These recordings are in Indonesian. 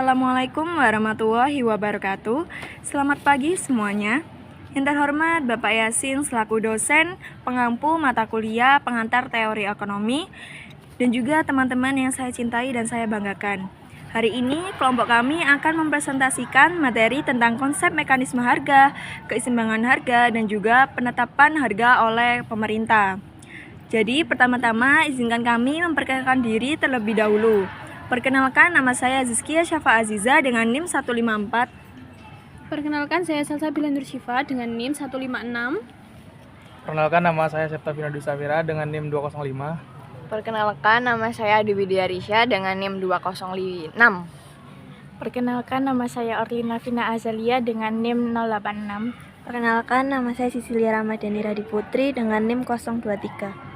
Assalamualaikum warahmatullahi wabarakatuh. Selamat pagi semuanya. Yang terhormat Bapak Yasin selaku dosen pengampu mata kuliah pengantar teori ekonomi dan juga teman-teman yang saya cintai dan saya banggakan. Hari ini kelompok kami akan mempresentasikan materi tentang konsep mekanisme harga, keseimbangan harga, dan juga penetapan harga oleh pemerintah. Jadi pertama-tama izinkan kami memperkenalkan diri terlebih dahulu. Perkenalkan, nama saya Zizkia Syafa Aziza dengan NIM 154. Perkenalkan, saya Salsabila Nur Syifa dengan NIM 156. Perkenalkan, nama saya Septavina Dusafira dengan NIM 205. Perkenalkan, nama saya Adi Widya Risya dengan NIM 206. Perkenalkan, nama saya Orlina Vina Azalia dengan NIM 086. Perkenalkan, nama saya Sisilia Ramadhani Radiputri dengan NIM 023.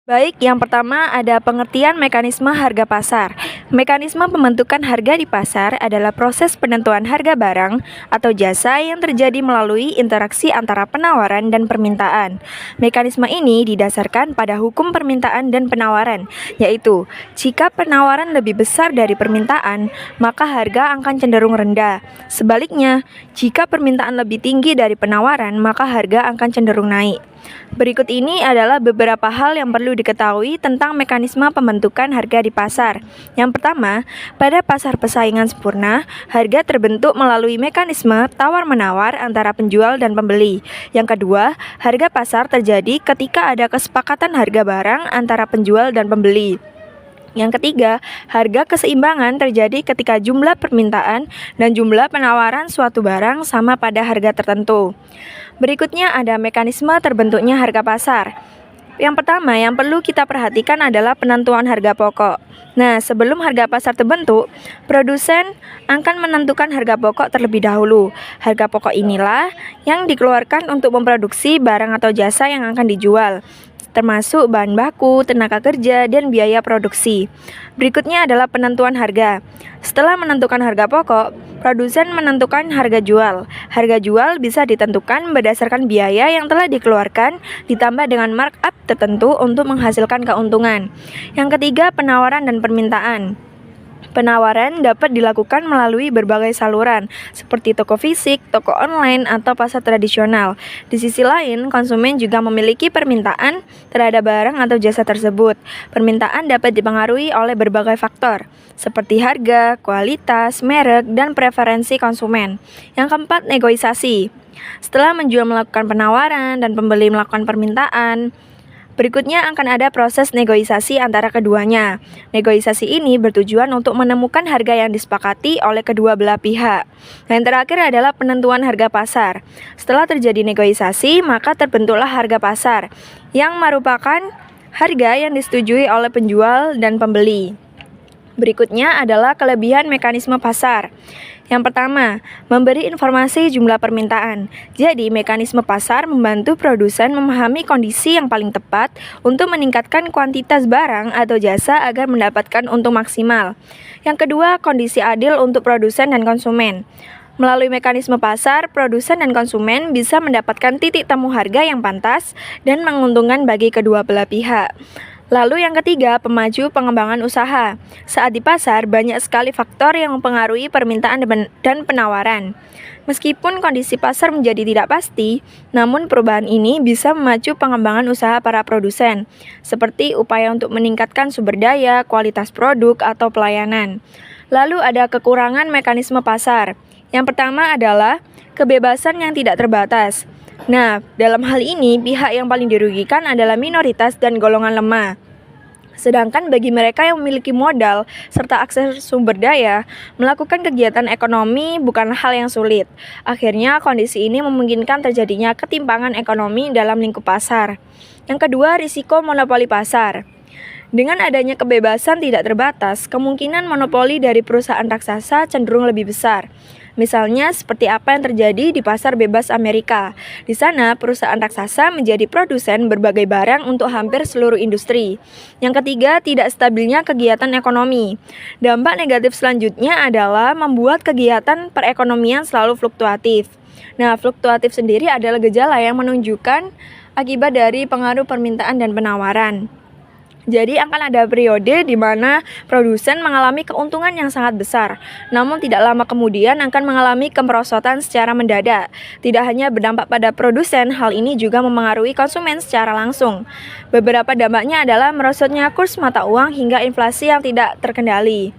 Baik, yang pertama ada pengertian mekanisme harga pasar. Mekanisme pembentukan harga di pasar adalah proses penentuan harga barang atau jasa yang terjadi melalui interaksi antara penawaran dan permintaan. Mekanisme ini didasarkan pada hukum permintaan dan penawaran, yaitu jika penawaran lebih besar dari permintaan, maka harga akan cenderung rendah. Sebaliknya, jika permintaan lebih tinggi dari penawaran, maka harga akan cenderung naik. Berikut ini adalah beberapa hal yang perlu diketahui tentang mekanisme pembentukan harga di pasar. Yang pertama, pada pasar persaingan sempurna, harga terbentuk melalui mekanisme tawar-menawar antara penjual dan pembeli. Yang kedua, harga pasar terjadi ketika ada kesepakatan harga barang antara penjual dan pembeli. Yang ketiga, harga keseimbangan terjadi ketika jumlah permintaan dan jumlah penawaran suatu barang sama pada harga tertentu. Berikutnya ada mekanisme terbentuknya harga pasar. Yang pertama yang perlu kita perhatikan adalah penentuan harga pokok. Nah, sebelum harga pasar terbentuk, produsen akan menentukan harga pokok terlebih dahulu. Harga pokok inilah yang dikeluarkan untuk memproduksi barang atau jasa yang akan dijual, termasuk bahan baku, tenaga kerja, dan biaya produksi. Berikutnya adalah penentuan harga. Setelah menentukan harga pokok, produsen menentukan harga jual. Harga jual bisa ditentukan berdasarkan biaya yang telah dikeluarkan ditambah dengan markup tertentu untuk menghasilkan keuntungan. Yang ketiga, penawaran dan permintaan. Penawaran dapat dilakukan melalui berbagai saluran, seperti toko fisik, toko online, atau pasar tradisional. Di sisi lain, konsumen juga memiliki permintaan terhadap barang atau jasa tersebut. Permintaan dapat dipengaruhi oleh berbagai faktor, seperti harga, kualitas, merek, dan preferensi konsumen. Yang keempat, negosiasi. Setelah menjual melakukan penawaran dan pembeli melakukan permintaan, berikutnya akan ada proses negosiasi antara keduanya. Negosiasi ini bertujuan untuk menemukan harga yang disepakati oleh kedua belah pihak. Dan yang terakhir adalah penentuan harga pasar. Setelah terjadi negosiasi, maka terbentuklah harga pasar, yang merupakan harga yang disetujui oleh penjual dan pembeli. Berikutnya adalah kelebihan mekanisme pasar. Yang pertama, memberi informasi jumlah permintaan. Jadi, mekanisme pasar membantu produsen memahami kondisi yang paling tepat untuk meningkatkan kuantitas barang atau jasa agar mendapatkan untung maksimal. Yang kedua, kondisi adil untuk produsen dan konsumen. Melalui mekanisme pasar, produsen dan konsumen bisa mendapatkan titik temu harga yang pantas dan menguntungkan bagi kedua belah pihak. Lalu yang ketiga, pemaju pengembangan usaha. Saat di pasar, banyak sekali faktor yang mempengaruhi permintaan dan penawaran. Meskipun kondisi pasar menjadi tidak pasti, namun perubahan ini bisa memacu pengembangan usaha para produsen, seperti upaya untuk meningkatkan sumber daya, kualitas produk, atau pelayanan. Lalu ada kekurangan mekanisme pasar. Yang pertama adalah kebebasan yang tidak terbatas. Nah, dalam hal ini, pihak yang paling dirugikan adalah minoritas dan golongan lemah. Sedangkan bagi mereka yang memiliki modal serta akses sumber daya, melakukan kegiatan ekonomi bukan hal yang sulit. Akhirnya, kondisi ini memungkinkan terjadinya ketimpangan ekonomi dalam lingkup pasar. Yang kedua, risiko monopoli pasar. Dengan adanya kebebasan tidak terbatas, kemungkinan monopoli dari perusahaan raksasa cenderung lebih besar. Misalnya seperti apa yang terjadi di pasar bebas Amerika. Di sana, perusahaan raksasa menjadi produsen berbagai barang untuk hampir seluruh industri. Yang ketiga, tidak stabilnya kegiatan ekonomi. Dampak negatif selanjutnya adalah membuat kegiatan perekonomian selalu fluktuatif. Nah, fluktuatif sendiri adalah gejala yang menunjukkan akibat dari pengaruh permintaan dan penawaran. Jadi akan ada periode di mana produsen mengalami keuntungan yang sangat besar, namun tidak lama kemudian akan mengalami kemerosotan secara mendadak. Tidak hanya berdampak pada produsen, hal ini juga memengaruhi konsumen secara langsung. Beberapa dampaknya adalah merosotnya kurs mata uang hingga inflasi yang tidak terkendali.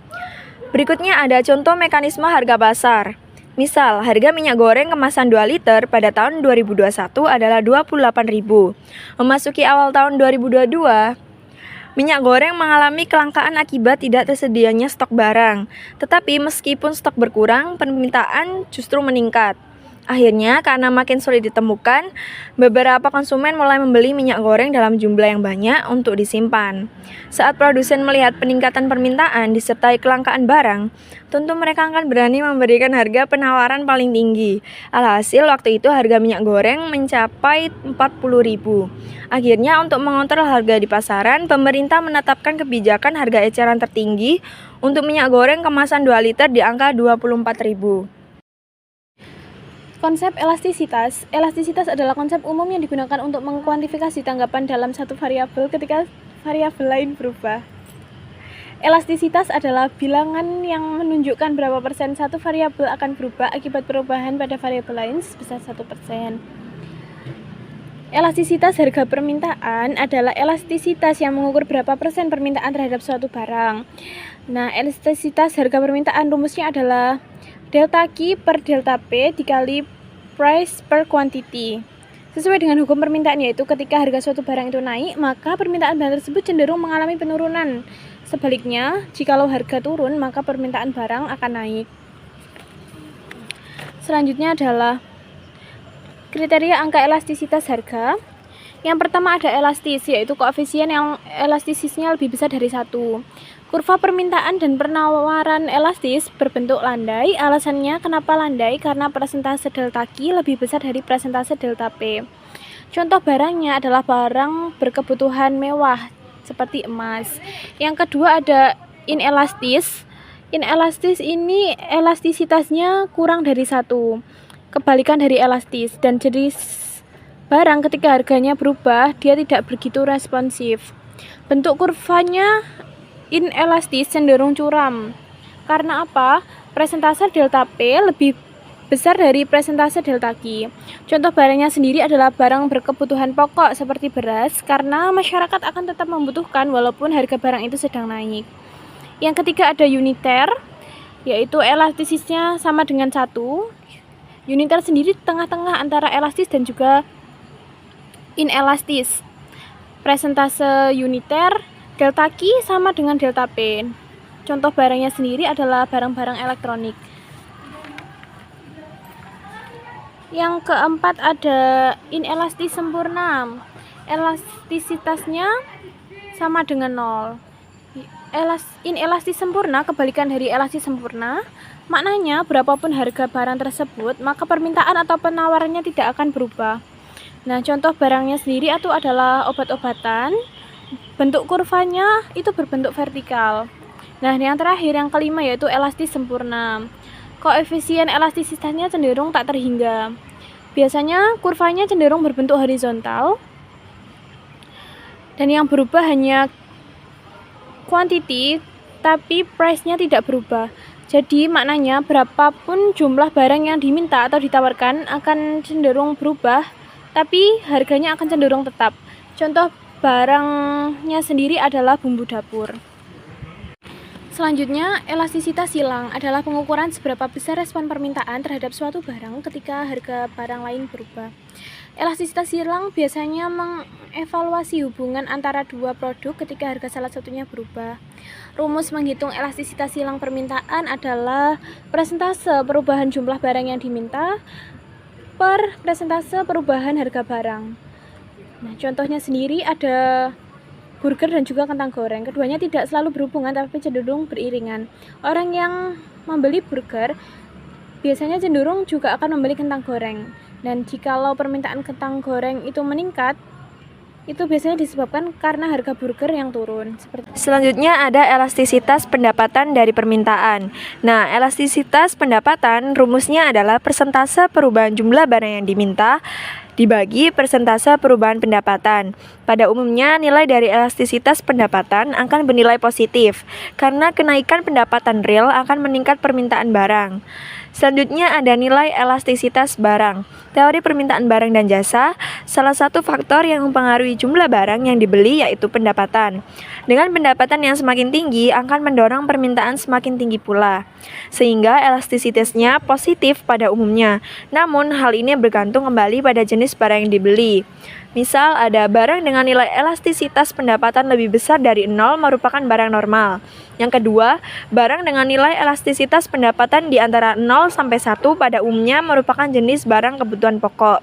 Berikutnya ada contoh mekanisme harga pasar. Misal, harga minyak goreng kemasan 2 liter pada tahun 2021 adalah Rp28.000. Memasuki awal tahun 2022, minyak goreng mengalami kelangkaan akibat tidak tersedianya stok barang. Tetapi meskipun stok berkurang, permintaan justru meningkat. Akhirnya, karena makin sulit ditemukan, beberapa konsumen mulai membeli minyak goreng dalam jumlah yang banyak untuk disimpan. Saat produsen melihat peningkatan permintaan disertai kelangkaan barang, tentu mereka akan berani memberikan harga penawaran paling tinggi. Alhasil, waktu itu harga minyak goreng mencapai Rp40.000. Akhirnya, untuk mengontrol harga di pasaran, pemerintah menetapkan kebijakan harga eceran tertinggi untuk minyak goreng kemasan 2 liter di angka Rp24.000. Konsep elastisitas. Elastisitas adalah konsep umum yang digunakan untuk mengkuantifikasi tanggapan dalam satu variabel ketika variabel lain berubah. Elastisitas adalah bilangan yang menunjukkan berapa persen satu variabel akan berubah akibat perubahan pada variabel lain sebesar 1%. Elastisitas harga permintaan adalah elastisitas yang mengukur berapa persen permintaan terhadap suatu barang. Nah, elastisitas harga permintaan rumusnya adalah delta Q per delta P dikali price per quantity. Sesuai dengan hukum permintaan, yaitu ketika harga suatu barang itu naik, maka permintaan barang tersebut cenderung mengalami penurunan. Sebaliknya, jikalau harga turun, maka permintaan barang akan naik. Selanjutnya adalah kriteria angka elastisitas harga. Yang pertama ada elastis, yaitu koefisien yang elastisisnya lebih besar dari 1. Kurva permintaan dan penawaran elastis berbentuk landai. Alasannya kenapa landai? Karena persentase delta Q lebih besar dari persentase delta P. Contoh barangnya adalah barang berkebutuhan mewah seperti emas. Yang kedua ada inelastis. Inelastis ini elastisitasnya kurang dari 1. Kebalikan dari elastis, dan jadi barang ketika harganya berubah, dia tidak begitu responsif. Bentuk kurvanya inelastis cenderung curam. Karena apa? Persentase delta P lebih besar dari persentase delta Q. Contoh barangnya sendiri adalah barang berkebutuhan pokok seperti beras, karena masyarakat akan tetap membutuhkan walaupun harga barang itu sedang naik. Yang ketiga ada uniter, yaitu elastisisnya sama dengan 1. Uniter sendiri tengah-tengah antara elastis dan juga inelastis. Persentase uniter delta Q sama dengan delta P. Contoh barangnya sendiri adalah barang-barang elektronik. Yang keempat ada inelastis sempurna. Elastisitasnya sama dengan 0. Inelastis sempurna kebalikan dari elastis sempurna. Maknanya berapapun harga barang tersebut, maka permintaan atau penawarannya tidak akan berubah. Nah, contoh barangnya sendiri itu adalah obat-obatan. Bentuk kurvanya itu berbentuk vertikal. Nah, yang terakhir, yang kelima, yaitu elastis sempurna. Koefisien elastisitasnya cenderung tak terhingga. Biasanya kurvanya cenderung berbentuk horizontal. Dan yang berubah hanya quantity, tapi price-nya tidak berubah. Jadi maknanya berapapun jumlah barang yang diminta atau ditawarkan akan cenderung berubah, tapi harganya akan cenderung tetap. Contoh barangnya sendiri adalah bumbu dapur. Selanjutnya, elastisitas silang adalah pengukuran seberapa besar respon permintaan terhadap suatu barang ketika harga barang lain berubah. Elastisitas silang biasanya mengevaluasi hubungan antara dua produk ketika harga salah satunya berubah. Rumus menghitung elastisitas silang permintaan adalah persentase perubahan jumlah barang yang diminta per persentase perubahan harga barang. Nah, contohnya sendiri ada burger dan juga kentang goreng. Keduanya tidak selalu berhubungan tapi cenderung beriringan. Orang yang membeli burger biasanya cenderung juga akan membeli kentang goreng. Dan jikalau permintaan kentang goreng itu meningkat, itu biasanya disebabkan karena harga burger yang turun. Selanjutnya ada elastisitas pendapatan dari permintaan. Nah, elastisitas pendapatan rumusnya adalah persentase perubahan jumlah barang yang diminta dibagi persentase perubahan pendapatan. Pada umumnya, nilai dari elastisitas pendapatan akan bernilai positif, karena kenaikan pendapatan real akan meningkat permintaan barang. Selanjutnya ada nilai elastisitas barang. Teori permintaan barang dan jasa, salah satu faktor yang mempengaruhi jumlah barang yang dibeli yaitu pendapatan. Dengan pendapatan yang semakin tinggi akan mendorong permintaan semakin tinggi pula, sehingga elastisitasnya positif pada umumnya. Namun hal ini bergantung kembali pada jenis barang yang dibeli. Misal ada barang dengan nilai elastisitas pendapatan lebih besar dari 0 merupakan barang normal. Yang kedua, barang dengan nilai elastisitas pendapatan di antara 0 sampai 1 pada umumnya merupakan jenis barang kebutuhan pokok.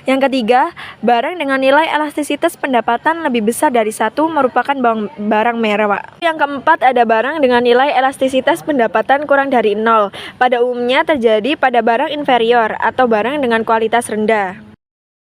Yang ketiga, barang dengan nilai elastisitas pendapatan lebih besar dari 1 merupakan barang mewah. Yang keempat, ada barang dengan nilai elastisitas pendapatan kurang dari 0. Pada umumnya terjadi pada barang inferior atau barang dengan kualitas rendah.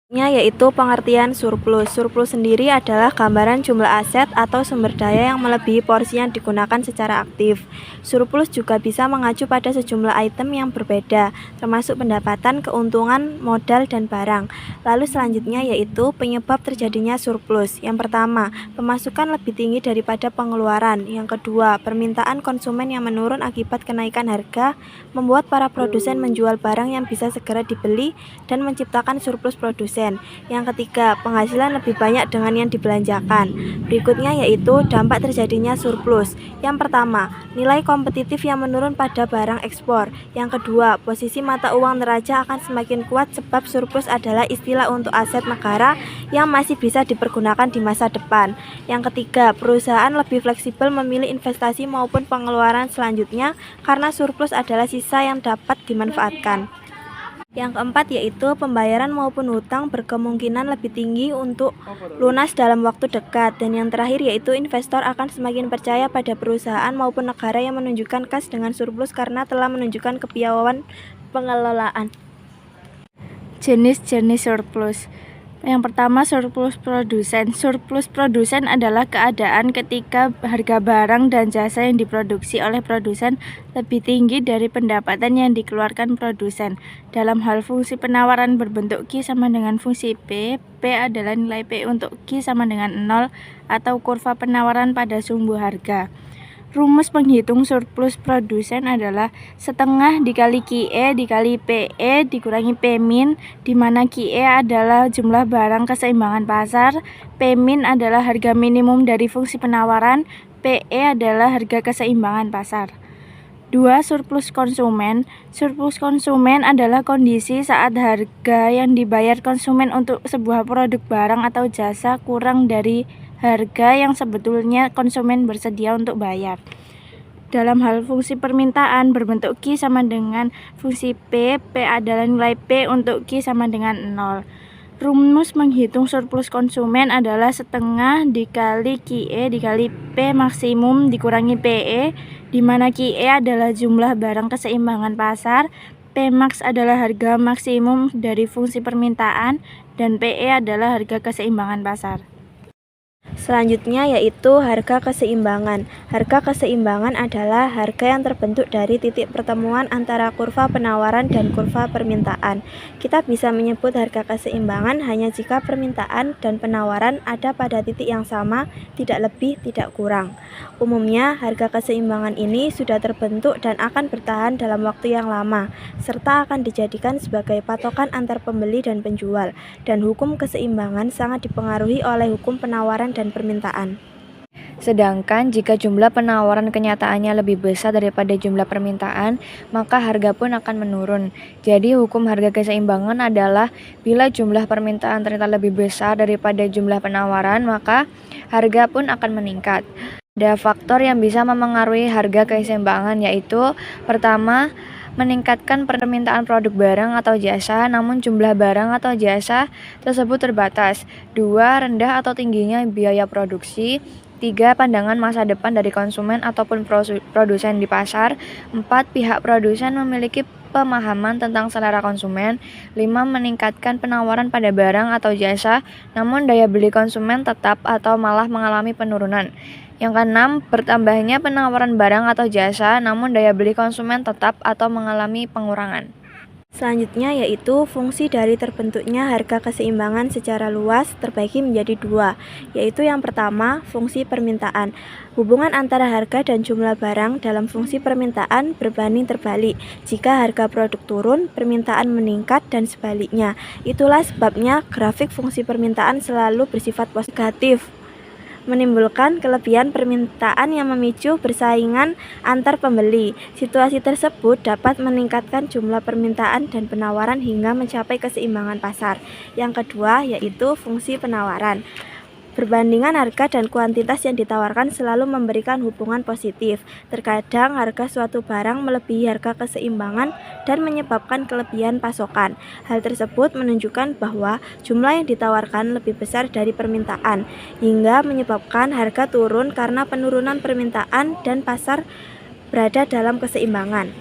Yaitu pengertian surplus. Surplus sendiri adalah gambaran jumlah aset atau sumber daya yang melebihi porsi yang digunakan secara aktif. Surplus juga bisa mengacu pada sejumlah item yang berbeda, termasuk pendapatan, keuntungan, modal, dan barang. Lalu selanjutnya yaitu penyebab terjadinya surplus. Yang pertama, pemasukan lebih tinggi daripada pengeluaran. Yang kedua, permintaan konsumen yang menurun akibat kenaikan harga, membuat para produsen menjual barang yang bisa segera dibeli dan menciptakan surplus produsen. Yang ketiga, penghasilan lebih banyak dengan yang dibelanjakan. Berikutnya yaitu dampak terjadinya surplus. Yang pertama, nilai kompetitif yang menurun pada barang ekspor. Yang kedua, posisi mata uang neraca akan semakin kuat sebab surplus adalah istilah untuk aset negara yang masih bisa dipergunakan di masa depan. Yang ketiga, perusahaan lebih fleksibel memilih investasi maupun pengeluaran selanjutnya karena surplus adalah sisa yang dapat dimanfaatkan. Yang keempat yaitu pembayaran maupun hutang berkemungkinan lebih tinggi untuk lunas dalam waktu dekat. Dan yang terakhir yaitu investor akan semakin percaya pada perusahaan maupun negara yang menunjukkan kas dengan surplus karena telah menunjukkan kepiawaian pengelolaan. Jenis-jenis surplus. Yang pertama, surplus produsen. Surplus produsen adalah keadaan ketika harga barang dan jasa yang diproduksi oleh produsen lebih tinggi dari pendapatan yang dikeluarkan produsen. Dalam hal fungsi penawaran berbentuk Q sama dengan fungsi P, P adalah nilai P untuk Q sama dengan 0 atau kurva penawaran pada sumbu harga. Rumus penghitung surplus produsen adalah setengah dikali QE dikali PE dikurangi P-min, di mana QE adalah jumlah barang keseimbangan pasar, P-min adalah harga minimum dari fungsi penawaran, PE adalah harga keseimbangan pasar. 2. Surplus konsumen. Surplus konsumen adalah kondisi saat harga yang dibayar konsumen untuk sebuah produk barang atau jasa kurang dari harga yang sebetulnya konsumen bersedia untuk bayar. Dalam hal fungsi permintaan berbentuk Q sama dengan fungsi P, P adalah nilai P untuk Q sama dengan 0. Rumus menghitung surplus konsumen adalah setengah dikali QE dikali P maksimum dikurangi PE, di mana QE adalah jumlah barang keseimbangan pasar, P max adalah harga maksimum dari fungsi permintaan, dan PE adalah harga keseimbangan pasar. Selanjutnya yaitu harga keseimbangan. Harga keseimbangan adalah harga yang terbentuk dari titik pertemuan antara kurva penawaran dan kurva permintaan. Kita bisa menyebut harga keseimbangan hanya jika permintaan dan penawaran ada pada titik yang sama, tidak lebih, tidak kurang. Umumnya, harga keseimbangan ini sudah terbentuk dan akan bertahan dalam waktu yang lama, serta akan dijadikan sebagai patokan antar pembeli dan penjual. Dan hukum keseimbangan sangat dipengaruhi oleh hukum penawaran dan permintaan. Sedangkan jika jumlah penawaran kenyataannya lebih besar daripada jumlah permintaan, maka harga pun akan menurun. Jadi hukum harga keseimbangan adalah bila jumlah permintaan ternyata lebih besar daripada jumlah penawaran, maka harga pun akan meningkat. Ada faktor yang bisa memengaruhi harga keseimbangan yaitu pertama, meningkatkan permintaan produk barang atau jasa namun jumlah barang atau jasa tersebut terbatas. 2. Rendah atau tingginya biaya produksi. 3. Pandangan masa depan dari konsumen ataupun produsen di pasar. 4. Pihak produsen memiliki pemahaman tentang selera konsumen. 5. Meningkatkan penawaran pada barang atau jasa namun daya beli konsumen tetap atau malah mengalami penurunan. Yang keenam, bertambahnya penawaran barang atau jasa namun daya beli konsumen tetap atau mengalami pengurangan. Selanjutnya yaitu fungsi dari terbentuknya harga keseimbangan secara luas terbagi menjadi dua, yaitu yang pertama fungsi permintaan. Hubungan antara harga dan jumlah barang dalam fungsi permintaan berbanding terbalik. Jika harga produk turun, permintaan meningkat dan sebaliknya. Itulah sebabnya grafik fungsi permintaan selalu bersifat positif, menimbulkan kelebihan permintaan yang memicu persaingan antar pembeli. Situasi tersebut dapat meningkatkan jumlah permintaan dan penawaran hingga mencapai keseimbangan pasar. Yang kedua yaitu fungsi penawaran. Perbandingan harga dan kuantitas yang ditawarkan selalu memberikan hubungan positif. Terkadang harga suatu barang melebihi harga keseimbangan dan menyebabkan kelebihan pasokan. Hal tersebut menunjukkan bahwa jumlah yang ditawarkan lebih besar dari permintaan, hingga menyebabkan harga turun karena penurunan permintaan dan pasar berada dalam keseimbangan.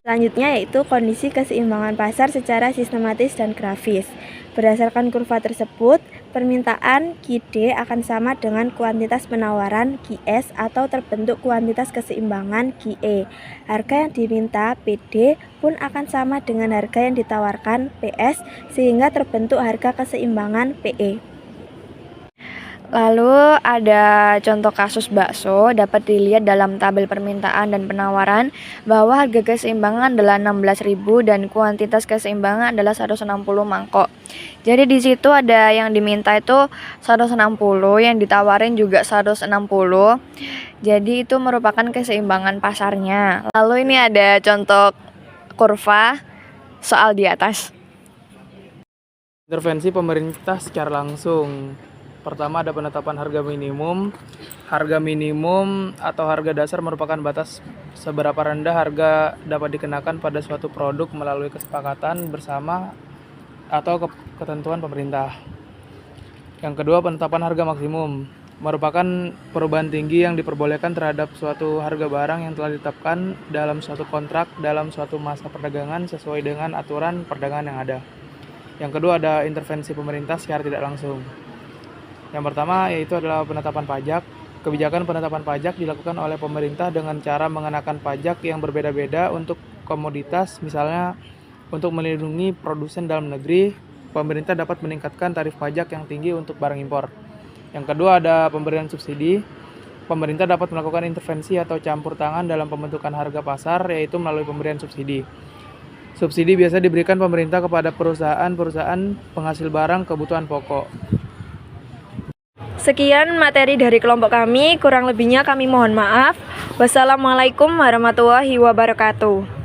Selanjutnya yaitu kondisi keseimbangan pasar secara sistematis dan grafis. Berdasarkan kurva tersebut, permintaan QD akan sama dengan kuantitas penawaran QS atau terbentuk kuantitas keseimbangan QE. Harga yang diminta PD pun akan sama dengan harga yang ditawarkan PS sehingga terbentuk harga keseimbangan PE. Lalu ada contoh kasus bakso dapat dilihat dalam tabel permintaan dan penawaran bahwa harga keseimbangan adalah 16.000 dan kuantitas keseimbangan adalah 160 mangkok. Jadi di situ ada yang diminta itu 160, yang ditawarin juga 160. Jadi itu merupakan keseimbangan pasarnya. Lalu ini ada contoh kurva soal di atas. Intervensi pemerintah secara langsung. Pertama ada penetapan harga minimum. Harga minimum atau harga dasar merupakan batas seberapa rendah harga dapat dikenakan pada suatu produk melalui kesepakatan bersama atau ketentuan pemerintah. Yang kedua, penetapan harga maksimum merupakan perubahan tinggi yang diperbolehkan terhadap suatu harga barang yang telah ditetapkan dalam suatu kontrak dalam suatu masa perdagangan sesuai dengan aturan perdagangan yang ada. Yang kedua, ada intervensi pemerintah secara tidak langsung. Yang pertama yaitu adalah penetapan pajak. Kebijakan penetapan pajak dilakukan oleh pemerintah dengan cara mengenakan pajak yang berbeda-beda untuk komoditas. Misalnya untuk melindungi produsen dalam negeri, pemerintah dapat meningkatkan tarif pajak yang tinggi untuk barang impor. Yang kedua ada pemberian subsidi. Pemerintah dapat melakukan intervensi atau campur tangan dalam pembentukan harga pasar, yaitu melalui pemberian subsidi. Subsidi biasa diberikan pemerintah kepada perusahaan-perusahaan penghasil barang kebutuhan pokok. Sekian materi dari kelompok kami, kurang lebihnya kami mohon maaf. Wassalamualaikum warahmatullahi wabarakatuh.